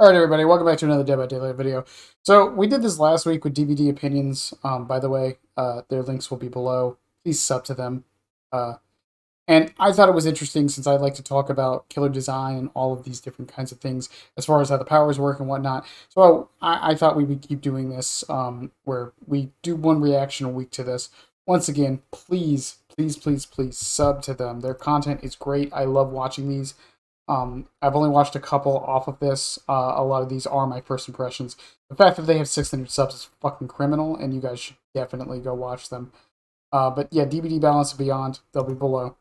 Alright everybody, welcome back to another Dead by Daylight video. So, we did this last week with DBD opinions. By the way, their links will be below. Please sub to them. And I thought it was interesting since I like to talk about killer design and all of these different kinds of things as far as how the powers work and whatnot. So, I thought we would keep doing this where we do one reaction a week to this. Once again, please sub to them. Their content is great. I love watching these. I've only watched a couple off of this. A lot of these are my first impressions. The fact that they have 600 subs is fucking criminal, and you guys should definitely go watch them. But yeah, DBD Balance and Beyond, they'll be below.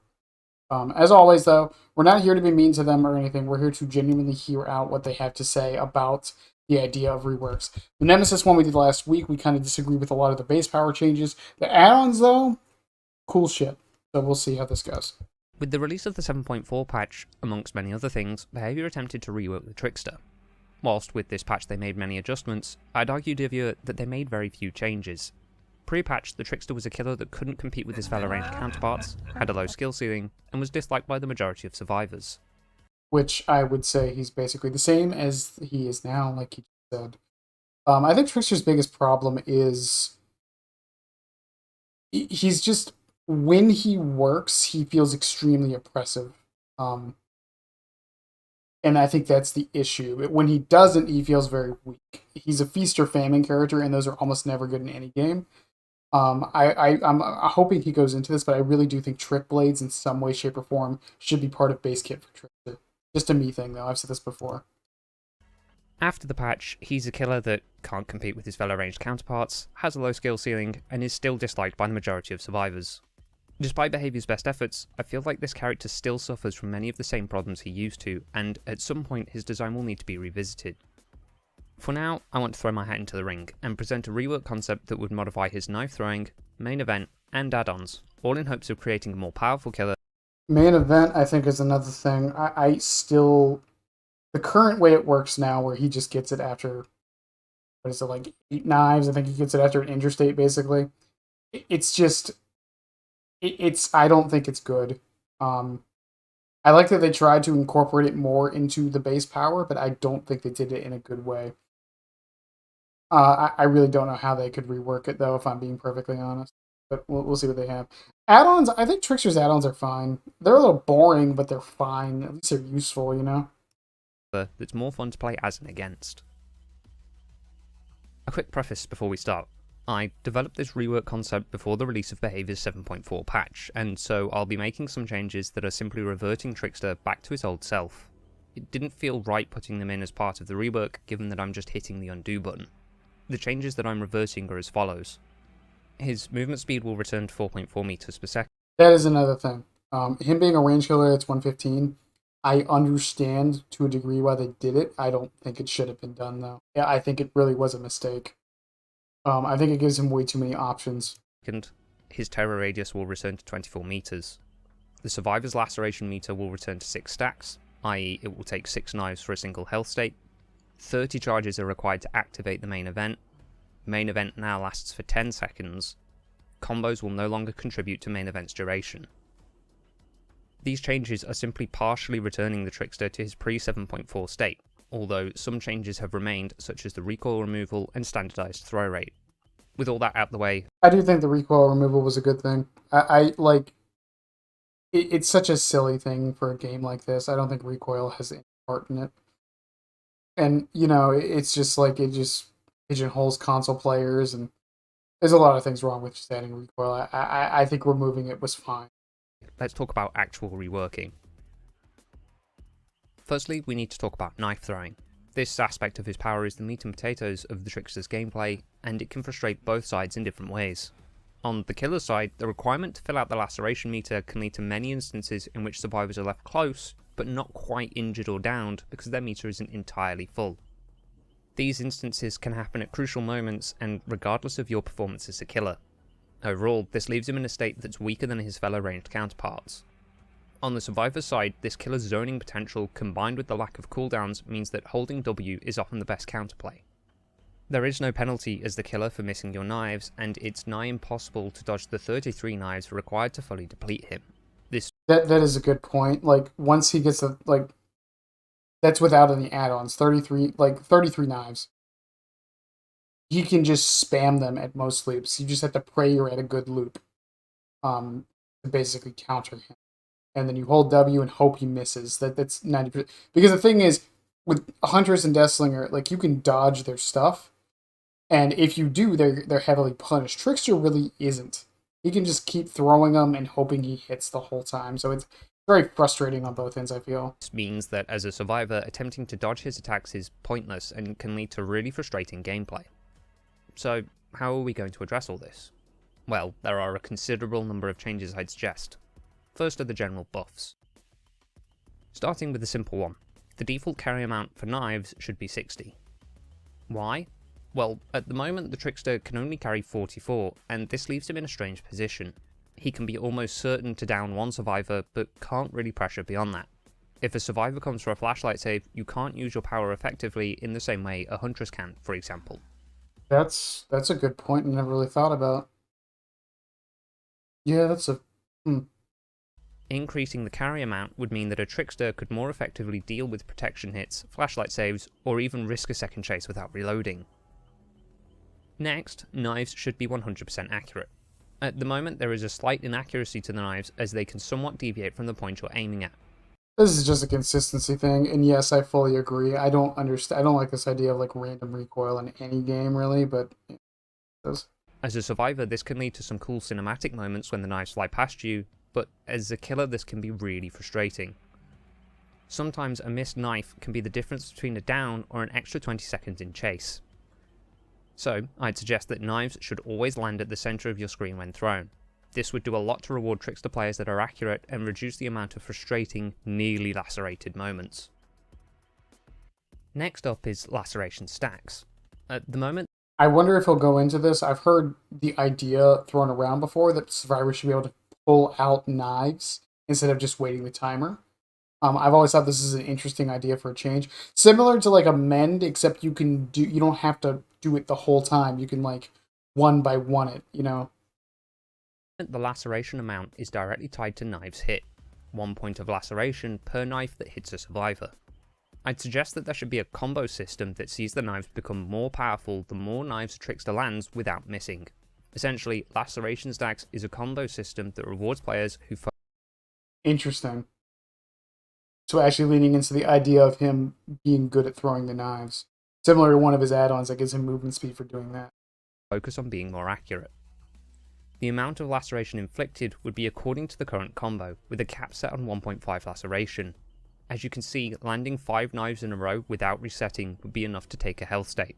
As always, though, we're not here to be mean to them or anything. We're here to genuinely hear out what they have to say about the idea of reworks. The Nemesis one we did last week, we kind of disagree with a lot of the base power changes. The add-ons, though, cool shit. So we'll see how this goes. With the release of the 7.4 patch, amongst many other things, Behaviour attempted to rework the Trickster. Whilst with this patch they made many adjustments, I'd argue to viewer that they made very few changes. Pre-patch, the Trickster was a killer that couldn't compete with his fellow ranged counterparts, had a low skill ceiling, and was disliked by the majority of survivors. Which I would say he's basically the same as he is now, like he said. I think Trickster's biggest problem is he's just, when he works, he feels extremely oppressive. And I think that's the issue. When he doesn't, he feels very weak. He's a feast or famine character, and those are almost never good in any game. I'm hoping he goes into this, but I really do think Trick Blades in some way, shape, or form should be part of base kit for Trickster. Just a me thing, though. I've said this before. After the patch, he's a killer that can't compete with his fellow ranged counterparts, has a low skill ceiling, and is still disliked by the majority of survivors. Despite Behaviour's best efforts, I feel like this character still suffers from many of the same problems he used to, and at some point his design will need to be revisited. For now, I want to throw my hat into the ring, and present a rework concept that would modify his knife throwing, main event, and add-ons, all in hopes of creating a more powerful killer. Main event, I think, is another thing. I still... The current way it works now, where he just gets it after... What is it, like 8 knives? I think he gets it after an injure state, basically. It's just... I don't think it's good. I like that they tried to incorporate it more into the base power, but I don't think they did it in a good way. I really don't know how they could rework it, though, if I'm being perfectly honest. But we'll see what they have. Add-ons, I think Trickster's add-ons are fine. They're a little boring, but they're fine. At least they're useful, you know? That's more fun to play as and against. A quick preface before we start. I developed this rework concept before the release of Behaviour's 7.4 patch, and so I'll be making some changes that are simply reverting Trickster back to his old self. It didn't feel right putting them in as part of the rework, given that I'm just hitting the undo button. The changes that I'm reversing are as follows. His movement speed will return to 4.4 meters per second. That is another thing. Him being a range killer, it's 115. I understand to a degree why they did it. I don't think it should have been done, though. Yeah, I think it really was a mistake. I think it gives him way too many options. His terror radius will return to 24 meters. The survivor's laceration meter will return to 6 stacks, i.e. it will take 6 knives for a single health state. 30 charges are required to activate the main event. Main event now lasts for 10 seconds. Combos will no longer contribute to main event's duration. These changes are simply partially returning the Trickster to his pre-7.4 state, although some changes have remained, such as the recoil removal and standardized throw rate. With all that out the way, I do think the recoil removal was a good thing. I like... It's such a silly thing for a game like this. I don't think recoil has any part in it. And, you know, it's just like, it just pigeonholes console players, and there's a lot of things wrong with just adding recoil. I think removing it was fine. let's talk about actual reworking. Firstly, we need to talk about knife throwing. This aspect of his power is the meat and potatoes of the Trickster's gameplay, and it can frustrate both sides in different ways. On the killer's side, the requirement to fill out the laceration meter can lead to many instances in which survivors are left close, but not quite injured or downed because their meter isn't entirely full. These instances can happen at crucial moments and regardless of your performance as a killer. Overall, this leaves him in a state that's weaker than his fellow ranged counterparts. On the survivor's side, this killer's zoning potential combined with the lack of cooldowns means that holding W is often the best counterplay. There is no penalty as the killer for missing your knives, and it's nigh impossible to dodge the 33 knives required to fully deplete him. That is a good point. Like, once he gets That's without any add-ons. 33 knives. He can just spam them at most loops. You just have to pray you're at a good loop, to basically counter him. And then you hold W and hope he misses. That's 90%. Because the thing is, with Huntress and Deathslinger, like, you can dodge their stuff, and if you do, they're heavily punished. Trickster really isn't. He can just keep throwing them and hoping he hits the whole time. So it's very frustrating on both ends, I feel. This means that as a survivor, attempting to dodge his attacks is pointless and can lead to really frustrating gameplay. So, how are we going to address all this? Well, there are a considerable number of changes I'd suggest. First are the general buffs. Starting with the simple one, the default carry amount for knives should be 60. Why? Well, at the moment the Trickster can only carry 44, and this leaves him in a strange position. He can be almost certain to down one survivor, but can't really pressure beyond that. If a survivor comes for a flashlight save, you can't use your power effectively in the same way a Huntress can, for example. That's a good point I never really thought about. Yeah, that's a... Increasing the carry amount would mean that a Trickster could more effectively deal with protection hits, flashlight saves, or even risk a second chase without reloading. Next, knives should be 100% accurate. At the moment there is a slight inaccuracy to the knives as they can somewhat deviate from the point you're aiming at. This is just a consistency thing, and yes, I fully agree. I don't like this idea of like random recoil in any game, really, but it does. As a survivor, this can lead to some cool cinematic moments when the knives fly past you, but as a killer this can be really frustrating. Sometimes a missed knife can be the difference between a down or an extra 20 seconds in chase. So, I'd suggest that knives should always land at the centre of your screen when thrown. This would do a lot to reward Trickster players that are accurate and reduce the amount of frustrating, nearly lacerated moments. Next up is laceration stacks. At the moment, I wonder if he'll go into this. I've heard the idea thrown around before that survivors should be able to pull out knives instead of just waiting the timer. I've always thought this is an interesting idea for a change. Similar to like a mend, except you don't have to do it the whole time. You can like one by one it, you know. the laceration amount is directly tied to knives hit. 1 point of laceration per knife that hits a survivor. I'd suggest that there should be a combo system that sees the knives become more powerful the more knives a Trickster lands without missing. Essentially, laceration stacks is a combo system that rewards players who Interesting. So actually leaning into the idea of him being good at throwing the knives. Similar to one of his add-ons that gives him movement speed for doing that. focus on being more accurate. The amount of laceration inflicted would be according to the current combo, with a cap set on 1.5 laceration. As you can see, landing 5 knives in a row without resetting would be enough to take a health state.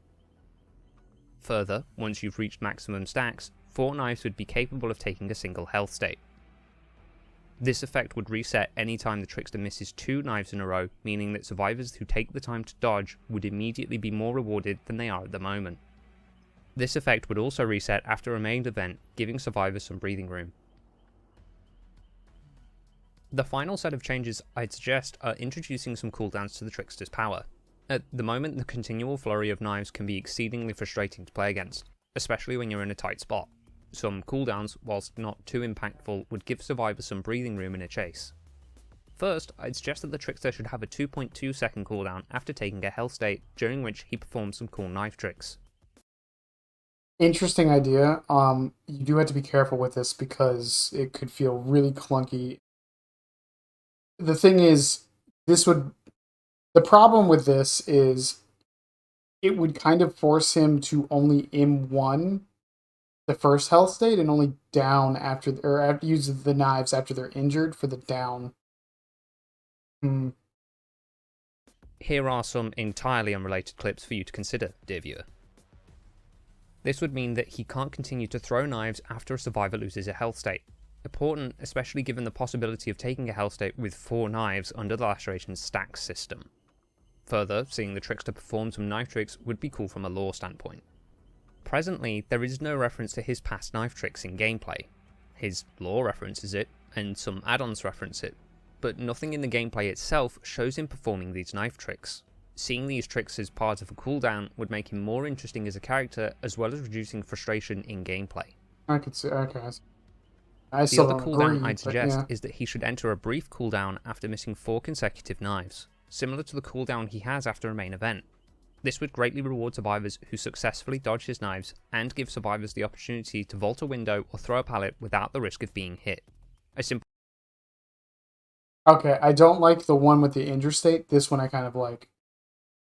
Further, once you've reached maximum stacks, 4 knives would be capable of taking a single health state. This effect would reset any time the Trickster misses 2 knives in a row, meaning that survivors who take the time to dodge would immediately be more rewarded than they are at the moment. This effect would also reset after a main event, giving survivors some breathing room. The final set of changes I'd suggest are introducing some cooldowns to the Trickster's power. At the moment, the continual flurry of knives can be exceedingly frustrating to play against, especially when you're in a tight spot. Some cooldowns, whilst not too impactful, would give survivors some breathing room in a chase. First, I'd suggest that the Trickster should have a 2.2 second cooldown after taking a health state, during which he performs some cool knife tricks. Interesting idea. You do have to be careful with this because it could feel really clunky. The thing is, the problem with this is it would kind of force him to only M1 the first health state and only down after use the knives after they're injured for the down. Here are some entirely unrelated clips for you to consider, dear viewer. This would mean that he can't continue to throw knives after a survivor loses a health state. Important, especially given the possibility of taking a health state with 4 knives under the laceration stacks system. Further, seeing the Trickster perform some knife tricks would be cool from a lore standpoint. Presently, there is no reference to his past knife tricks in gameplay. His lore references it, and some add-ons reference it, but nothing in the gameplay itself shows him performing these knife tricks. Seeing these tricks as part of a cooldown would make him more interesting as a character, as well as reducing frustration in gameplay. I could see, okay. The other cooldown I'd suggest is that he should enter a brief cooldown after missing 4 consecutive knives. similar to the cooldown he has after a main event. This would greatly reward survivors who successfully dodge his knives and give survivors the opportunity to vault a window or throw a pallet without the risk of being hit. A simple Okay, I don't like the one with the interstate. This one I kind of like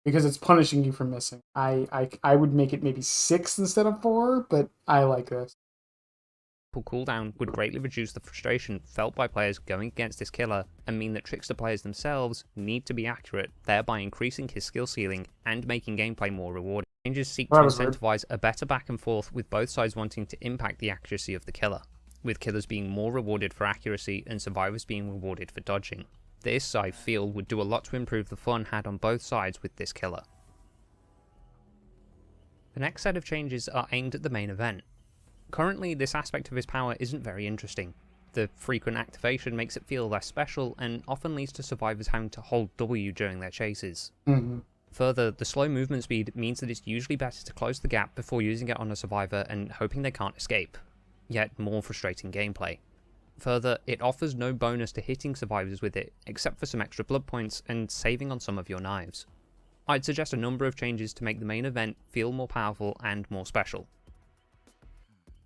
because it's punishing you for missing. I would make it maybe 6 instead of 4, but I like this. cooldown would greatly reduce the frustration felt by players going against this killer and mean that Trickster players themselves need to be accurate, thereby increasing his skill ceiling and making gameplay more rewarding. Changes seek to incentivize a better back and forth, with both sides wanting to impact the accuracy of the killer, with killers being more rewarded for accuracy and survivors being rewarded for dodging. This, I feel, would do a lot to improve the fun had on both sides with this killer. The next set of changes are aimed at the main event. Currently, this aspect of his power isn't very interesting. The frequent activation makes it feel less special and often leads to survivors having to hold W during their chases. Further, the slow movement speed means that it's usually better to close the gap before using it on a survivor and hoping they can't escape, yet more frustrating gameplay. Further, it offers no bonus to hitting survivors with it, except for some extra blood points and saving on some of your knives. I'd suggest a number of changes to make the main event feel more powerful and more special.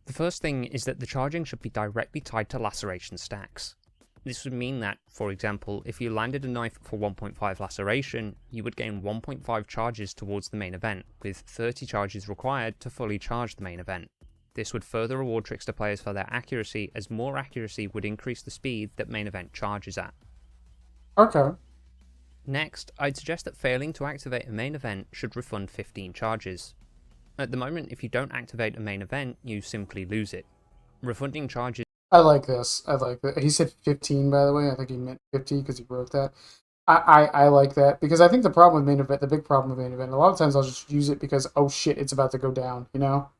The first thing is that the charging should be directly tied to laceration stacks. This would mean that, for example, if you landed a knife for 1.5 laceration, you would gain 1.5 charges towards the main event, with 30 charges required to fully charge the main event. This would further reward Trickster players for their accuracy, as more accuracy would increase the speed that main event charges at. Okay. Next, I'd suggest that failing to activate a main event should refund 15 charges. At the moment, if you don't activate a main event, you simply lose it. Refunding charges... I like this. I like that. He said 15, by the way. I think he meant 50 because he wrote that. I like that because I think the problem with main event, the big problem with main event, a lot of times I'll just use it because, oh shit, it's about to go down, you know?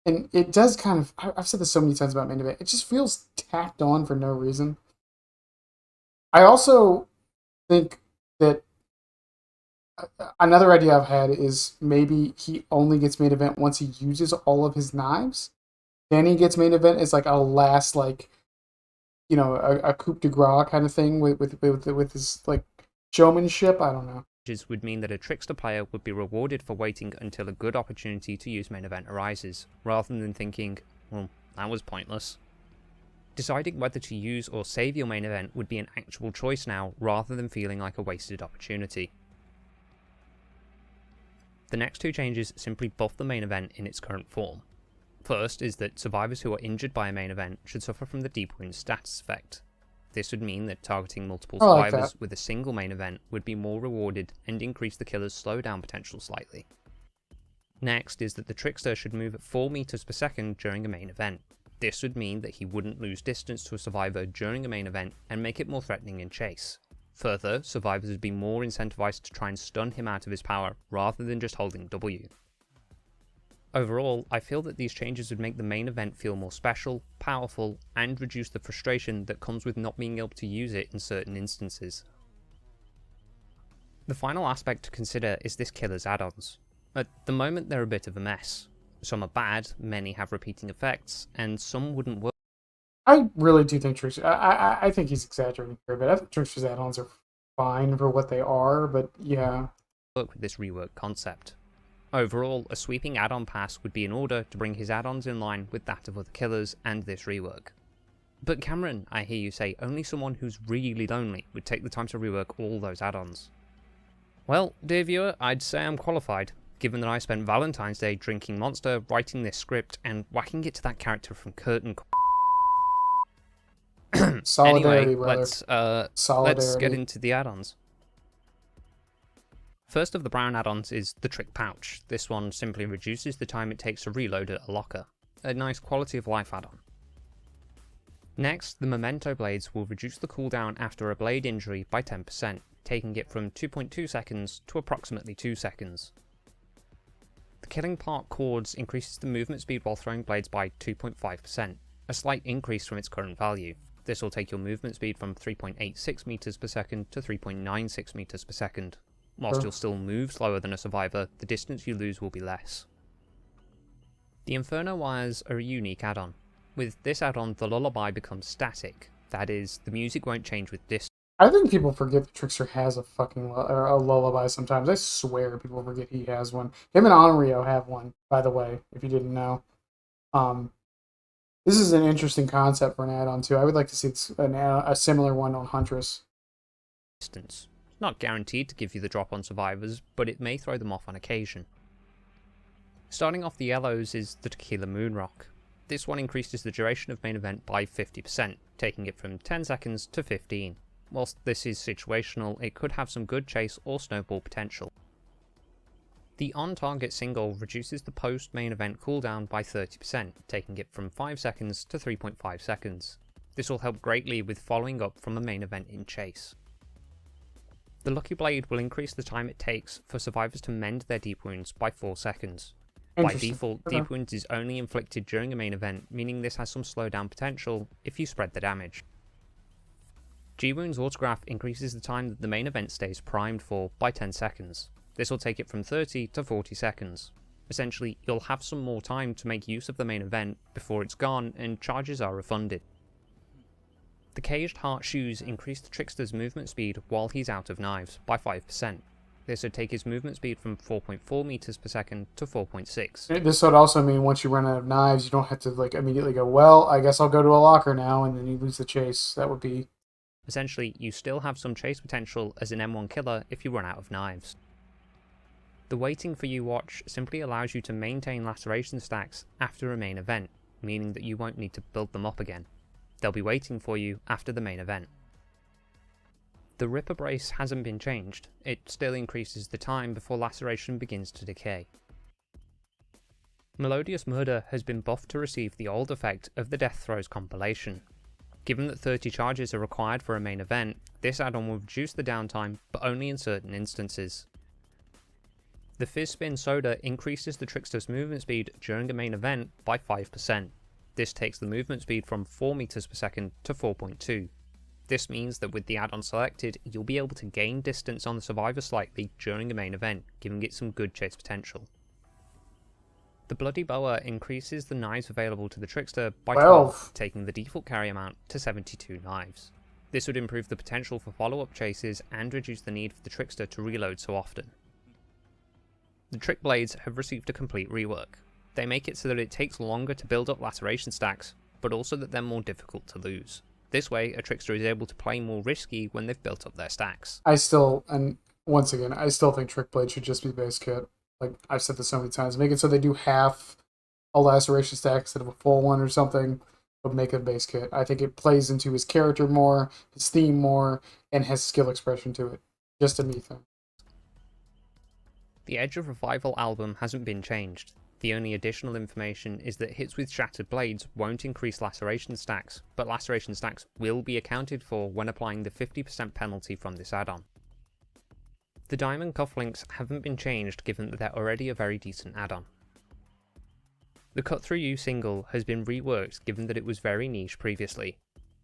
And it does kind of, I've said this so many times about main event, it just feels tacked on for no reason. I also think that another idea I've had is maybe he only gets main event once he uses all of his knives. Then he gets main event as like a last, like, you know, a coup de grace kind of thing with his like showmanship. I don't know. Would mean that a Trickster player would be rewarded for waiting until a good opportunity to use main event arises, rather than thinking, well, that was pointless. Deciding whether to use or save your main event would be an actual choice now, rather than feeling like a wasted opportunity. The next two changes simply buff the main event in its current form. First is that survivors who are injured by a main event should suffer from the deep wound status effect. This would mean that targeting multiple survivors with a single main event would be more rewarded and increase the killer's slowdown potential slightly. Next is that the Trickster should move at 4 meters per second during a main event. This would mean that he wouldn't lose distance to a survivor during a main event and make it more threatening in chase. Further, survivors would be more incentivized to try and stun him out of his power, rather than just holding W. Overall, I feel that these changes would make the main event feel more special, powerful, and reduce the frustration that comes with not being able to use it in certain instances. The final aspect to consider is this killer's add-ons. At the moment they're a bit of a mess. Some are bad, many have repeating effects, and some wouldn't work. I really do think Trickster, I think he's exaggerating here, but I think Trickster's add-ons are fine for what they are, but yeah. Work with this rework concept. Overall, a sweeping add-on pass would be in order to bring his add-ons in line with that of other killers and this rework. But Cameron, I hear you say, only someone who's really lonely would take the time to rework all those add-ons. Well, dear viewer, I'd say I'm qualified, given that I spent Valentine's Day drinking Monster, writing this script, and whacking it to that character from Curtain. Solidarity, anyway, brother. let's get into the add-ons. First of the brown add-ons is the Trick Pouch. This one simply reduces the time it takes to reload at a locker. A nice quality of life add-on. Next, the Memento Blades will reduce the cooldown after a blade injury by 10%, taking it from 2.2 seconds to approximately 2 seconds. The Killing Part Cords increases the movement speed while throwing blades by 2.5%, a slight increase from its current value. This will take your movement speed from 3.86 meters per second to 3.96 meters per second. Whilst you'll still move slower than a survivor, the distance you lose will be less. The Inferno Wires are a unique add-on. With this add-on, the lullaby becomes static. That is, the music won't change with distance. I think people forget that Trickster has a fucking or a lullaby sometimes. I swear people forget he has one. Him and Onryo have one, by the way, if you didn't know. Um, this is an interesting concept for an add-on too. I would like to see a similar one on Huntress. It's not guaranteed to give you the drop on survivors, but it may throw them off on occasion. Starting off the yellows is the Tequila Moonrock. This one increases the duration of main event by 50%, taking it from 10 seconds to 15. Whilst this is situational, it could have some good chase or snowball potential. The on-target single reduces the post-main event cooldown by 30%, taking it from 5 seconds to 3.5 seconds. This will help greatly with following up from a main event in chase. The Lucky Blade will increase the time it takes for survivors to mend their deep wounds by 4 seconds. By default, deep wounds is only inflicted during a main event, meaning this has some slowdown potential if you spread the damage. G-Wounds Autograph increases the time that the main event stays primed for by 10 seconds. This will take it from 30 to 40 seconds. Essentially, you'll have some more time to make use of the main event before it's gone and charges are refunded. The Caged Heart Shoes increase the Trickster's movement speed while he's out of knives by 5%. This would take his movement speed from 4.4 meters per second to 4.6. This would also mean once you run out of knives, you don't have to like immediately go, well, I guess I'll go to a locker now, and then you lose the chase. That would be... Essentially, you still have some chase potential as an M1 killer if you run out of knives. The Waiting For You watch simply allows you to maintain laceration stacks after a main event, meaning that you won't need to build them up again. They'll be waiting for you after the main event. The Ripper Brace hasn't been changed, it still increases the time before laceration begins to decay. Melodious Murder has been buffed to receive the old effect of the Death Throes compilation. Given that 30 charges are required for a main event, this add-on will reduce the downtime, but only in certain instances. The Fizz Spin Soda increases the Trickster's movement speed during a main event by 5%. This takes the movement speed from 4 meters per second to 4.2. This means that with the add-on selected, you'll be able to gain distance on the survivor slightly during a main event, giving it some good chase potential. The Bloody Boa increases the knives available to the Trickster by 12, taking the default carry amount to 72 knives. This would improve the potential for follow-up chases and reduce the need for the Trickster to reload so often. The Trick Blades have received a complete rework. They make it so that it takes longer to build up laceration stacks, but also that they're more difficult to lose. This way, a Trickster is able to play more risky when they've built up their stacks. And once again, I still think Trick Blade should just be base kit. Like, I've said this so many times. Make it so they do half a laceration stack instead of a full one or something, but make it a base kit. I think it plays into his character more, his theme more, and has skill expression to it. Just a me thing. The Edge of Revival album hasn't been changed. The only additional information is that hits with shattered blades won't increase laceration stacks, but laceration stacks will be accounted for when applying the 50% penalty from this add-on. The Diamond Cufflinks haven't been changed given that they're already a very decent add-on. The Cut Through You single has been reworked given that it was very niche previously.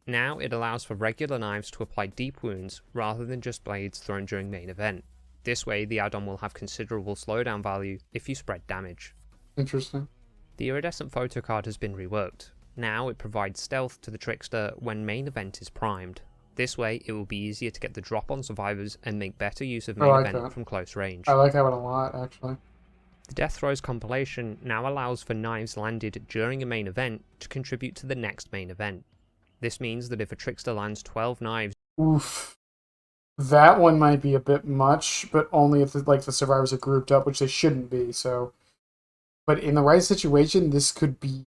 Now it allows for regular knives to apply deep wounds rather than just blades thrown during main event. This way the add-on will have considerable slowdown value if you spread damage. Interesting. The Iridescent Photo Card has been reworked. Now it provides stealth to the Trickster when main event is primed. This way it will be easier to get the drop on survivors and make better use of main event from close range. I like that one a lot, actually. The Death Throes compilation now allows for knives landed during a main event to contribute to the next main event. This means that if a Trickster lands 12 knives... Oof. That one might be a bit much, but only if the survivors are grouped up, which they shouldn't be, so... But in the right situation, this could be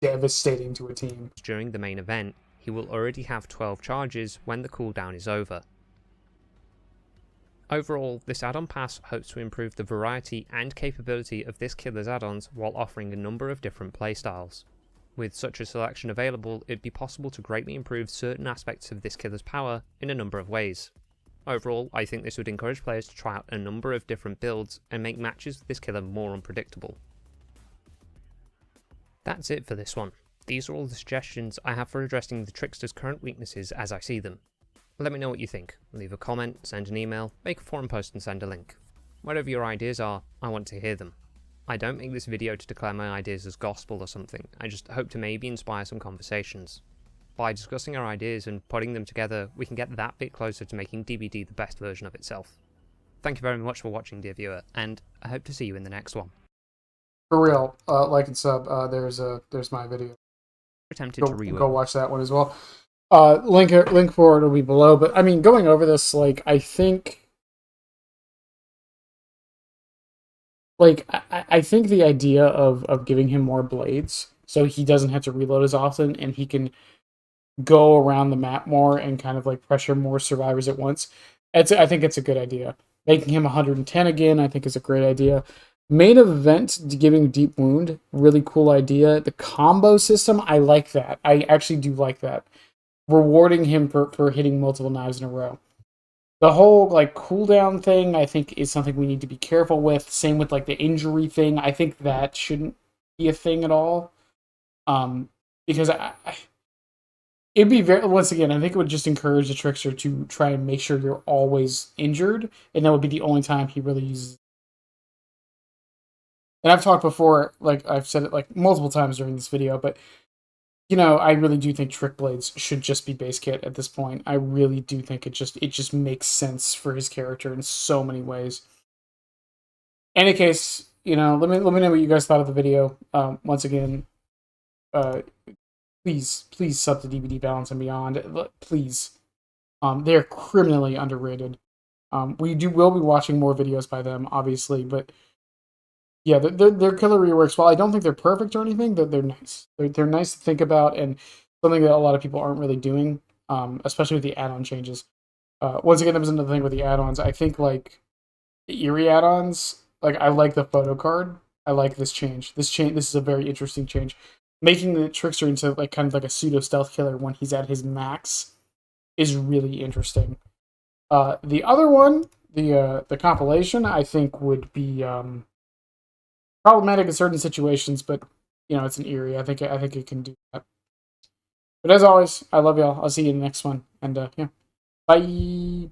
devastating to a team. During the main event, he will already have 12 charges when the cooldown is over. Overall, this add-on pass hopes to improve the variety and capability of this killer's add-ons while offering a number of different playstyles. With such a selection available, it'd be possible to greatly improve certain aspects of this killer's power in a number of ways. Overall, I think this would encourage players to try out a number of different builds and make matches with this killer more unpredictable. That's it for this one. These are all the suggestions I have for addressing the Trickster's current weaknesses as I see them. Let me know what you think. Leave a comment, send an email, make a forum post and send a link. Whatever your ideas are, I want to hear them. I don't make this video to declare my ideas as gospel or something, I just hope to maybe inspire some conversations. By discussing our ideas and putting them together, we can get that bit closer to making DBD the best version of itself. Thank you very much for watching, dear viewer, and I hope to see you in the next one. For real, like and sub. There's my video. Attempted to rework. Go watch that one as well. Link for it will be below. But I mean, going over this, like I think the idea of giving him more blades so he doesn't have to reload as often and he can go around the map more and kind of like pressure more survivors at once. I think it's a good idea. Making him 110 again, I think, is a great idea. Main event giving deep wound, really cool idea. The combo system, I like that. I actually do like that. Rewarding him for hitting multiple knives in a row. The whole like cooldown thing, I think, is something we need to be careful with. Same with like the injury thing. I think that shouldn't be a thing at all. Because it'd be very, once again, I think it would just encourage the Trickster to try and make sure you're always injured, and that would be the only time he really uses. And I've talked before, like I've said it like multiple times during this video, but you know, I really do think Trick Blades should just be base kit at this point. I really do think it just makes sense for his character in so many ways. Any case, you know, let me know what you guys thought of the video. Once again, please sub to DBD Balance and Beyond. Please. They're criminally underrated. We'll be watching more videos by them, obviously, but yeah, they're killer reworks. While I don't think they're perfect or anything, they're nice. They're nice to think about, and something that a lot of people aren't really doing, especially with the add-on changes. Once again, that was another thing with the add-ons. I think like the Eerie add-ons, like I like the photo card. I like this change. This is a very interesting change. Making the Trickster into like kind of like a pseudo stealth killer when he's at his max is really interesting. The other one, the compilation, I think would be problematic in certain situations, but you know, it's an Eerie. I think it can do that. But as always, I love y'all. I'll see you in the next one, and yeah, bye.